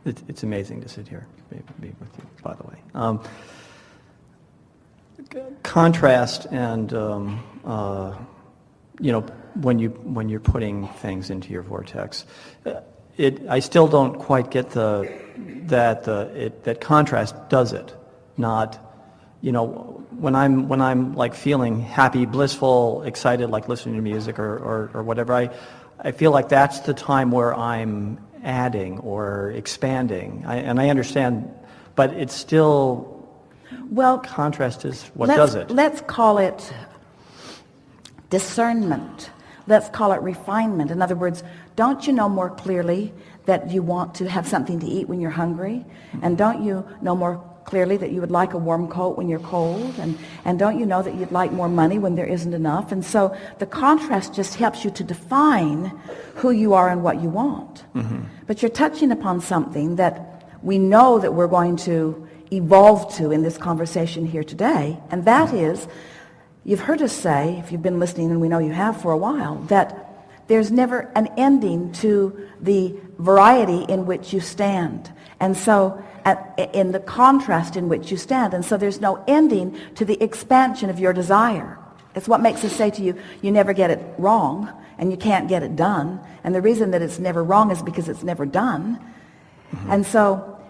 It's amazing to sit here, be with you, by the way. Contrast and, when you're putting things into your vortex, I still don't quite get that contrast does it. Not, when I'm like feeling happy, blissful, excited, like listening to music or whatever, I feel like that's the time where I'm adding or expanding. I understand, but it's still, contrast is what does it. Let's call it discernment. Let's call it refinement. In other words, don't you know more clearly that you want to have something to eat when you're hungry? And don't you know more clearly that you would like a warm coat when you're cold? And don't you know that you'd like more money when there isn't enough? And so the contrast just helps you to define who you are and what you want. Mm-hmm. But you're touching upon something that we know that we're going to evolve to in this conversation here today, and that is, you've heard us say, if you've been listening, and we know you have for a while, that there's never an ending to the variety in which you stand. And so, in the contrast in which you stand. And so there's no ending to the expansion of your desire. It's what makes us say to you, you never get it wrong, and you can't get it done. And the reason that it's never wrong is because it's never done. Mm-hmm. And so,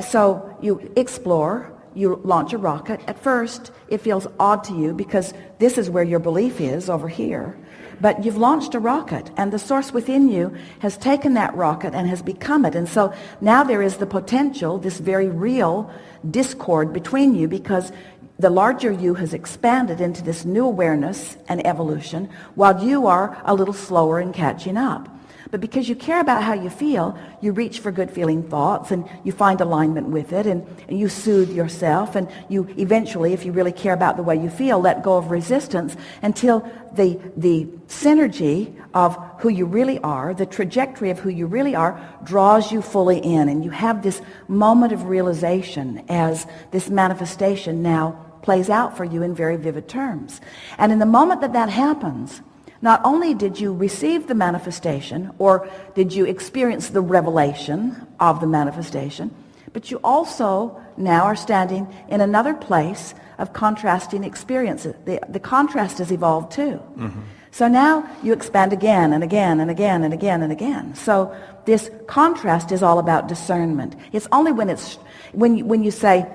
so you explore, you launch a rocket. At first, it feels odd to you because this is where your belief is, over here. But you've launched a rocket, and the source within you has taken that rocket and has become it. And so now there is the potential, this very real discord between you, because the larger you has expanded into this new awareness and evolution, while you are a little slower in catching up. But because you care about how you feel, you reach for good feeling thoughts, and you find alignment with it, and you soothe yourself, and you eventually, if you really care about the way you feel, let go of resistance until the synergy of who you really are, the trajectory of who you really are, draws you fully in. And you have this moment of realization as this manifestation now plays out for you in very vivid terms. And in the moment that that happens, not only did you receive the manifestation, or did you experience the revelation of the manifestation, but you also now are standing in another place of contrasting experiences. The contrast has evolved too. Mm-hmm. So now you expand again and again and again and again and again. So this contrast is all about discernment. It's only when you say,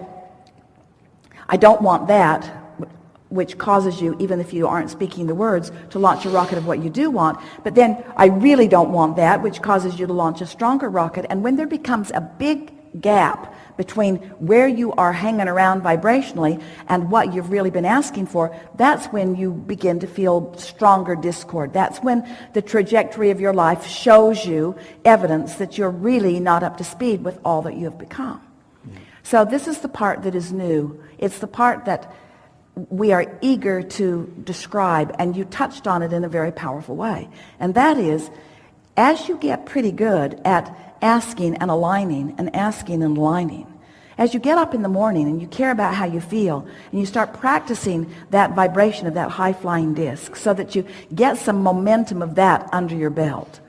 I don't want that, which causes you, even if you aren't speaking the words, to launch a rocket of what you do want. But then, I really don't want that, which causes you to launch a stronger rocket. And when there becomes a big gap between where you are hanging around vibrationally and what you've really been asking for, that's when you begin to feel stronger discord. That's when the trajectory of your life shows you evidence that you're really not up to speed with all that you have become. So this is the part that is new. It's the part that we are eager to describe, and you touched on it in a very powerful way. And that is, as you get pretty good at asking and aligning and asking and aligning, as you get up in the morning and you care about how you feel, and you start practicing that vibration of that high-flying disc so that you get some momentum of that under your belt,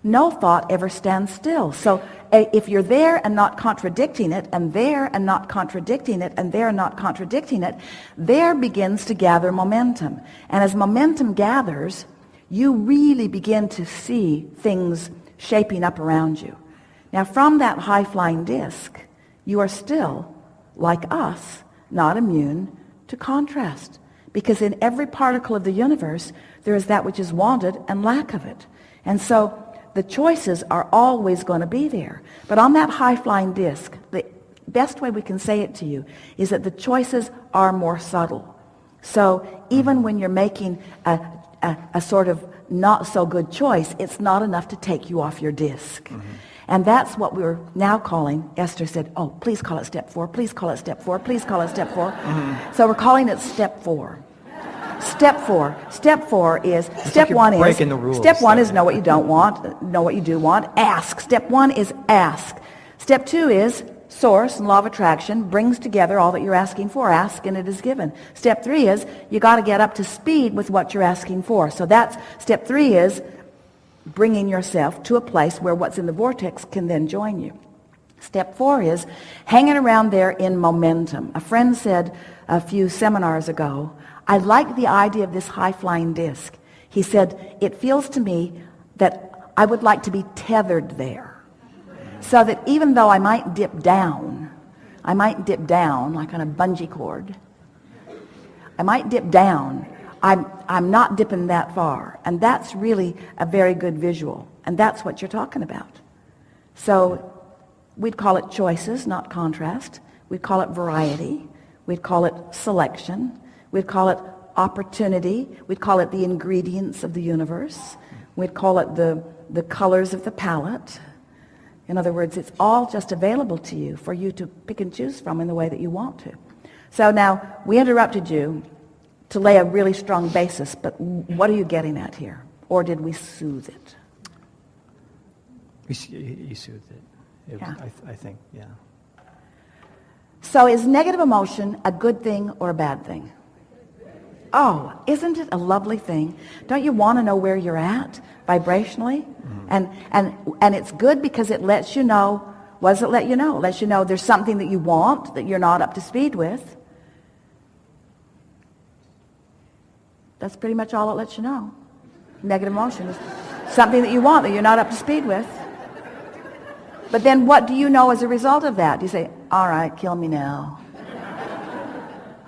no thought ever stands still. So if you're there and not contradicting it, and there and not contradicting it, and there and not contradicting it, there begins to gather momentum. And as momentum gathers, you really begin to see things shaping up around you. Now, from that high-flying disc, you are still, like us, not immune to contrast. Because in every particle of the universe, there is that which is wanted and lack of it. And so the choices are always going to be there. But on that high-flying disc, the best way we can say it to you is that the choices are more subtle. So even when you're making a sort of not so good choice, it's not enough to take you off your disc. Mm-hmm. And that's what we're now calling, Esther said, oh, please call it step 4, please call it step 4, please call it step 4. Mm-hmm. So we're calling it step 4. Step 4. Step 4 is, it's step like 1 is, breaking the rules. Step 1 is know what you don't want, know what you do want, ask. Step 1 is ask. Step 2 is source and law of attraction brings together all that you're asking for. Ask and it is given. Step 3 is you got to get up to speed with what you're asking for. So that's step 3 is bringing yourself to a place where what's in the vortex can then join you. Step 4 is hanging around there in momentum. A friend said a few seminars ago, I like the idea of this high-flying disc. He said, it feels to me that I would like to be tethered there. So that even though I might dip down like on a bungee cord, I might dip down, I'm not dipping that far. And that's really a very good visual. And that's what you're talking about. So we'd call it choices, not contrast. We'd call it variety. We'd call it selection. We'd call it opportunity. We'd call it the ingredients of the universe. We'd call it the colors of the palette. In other words, it's all just available to you for you to pick and choose from in the way that you want to. So now, we interrupted you to lay a really strong basis, but what are you getting at here? Or did we soothe it? You soothed it. Yeah. I think, yeah. So is negative emotion a good thing or a bad thing? Oh, isn't it a lovely thing? Don't you want to know where you're at vibrationally? Mm-hmm. And it's good because it lets you know. What does it let you know? It lets you know there's something that you want that you're not up to speed with. That's pretty much all it lets you know. Negative emotion is something that you want that you're not up to speed with. But then what do you know as a result of that? You say, all right, kill me now.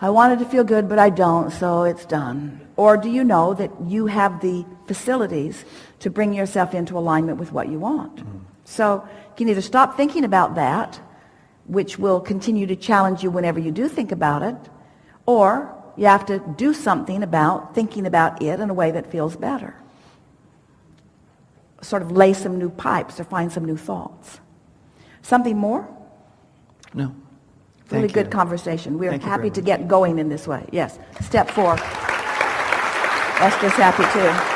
I wanted to feel good, but I don't, so it's done. Or do you know that you have the facilities to bring yourself into alignment with what you want? Mm-hmm. So you can either stop thinking about that, which will continue to challenge you whenever you do think about it, or you have to do something about thinking about it in a way that feels better. Sort of lay some new pipes or find some new thoughts. Something more? No. Really Thank you. good conversation. We're Thank you happy very to much. get going in this way. Yes. Step 4. Esther's happy too.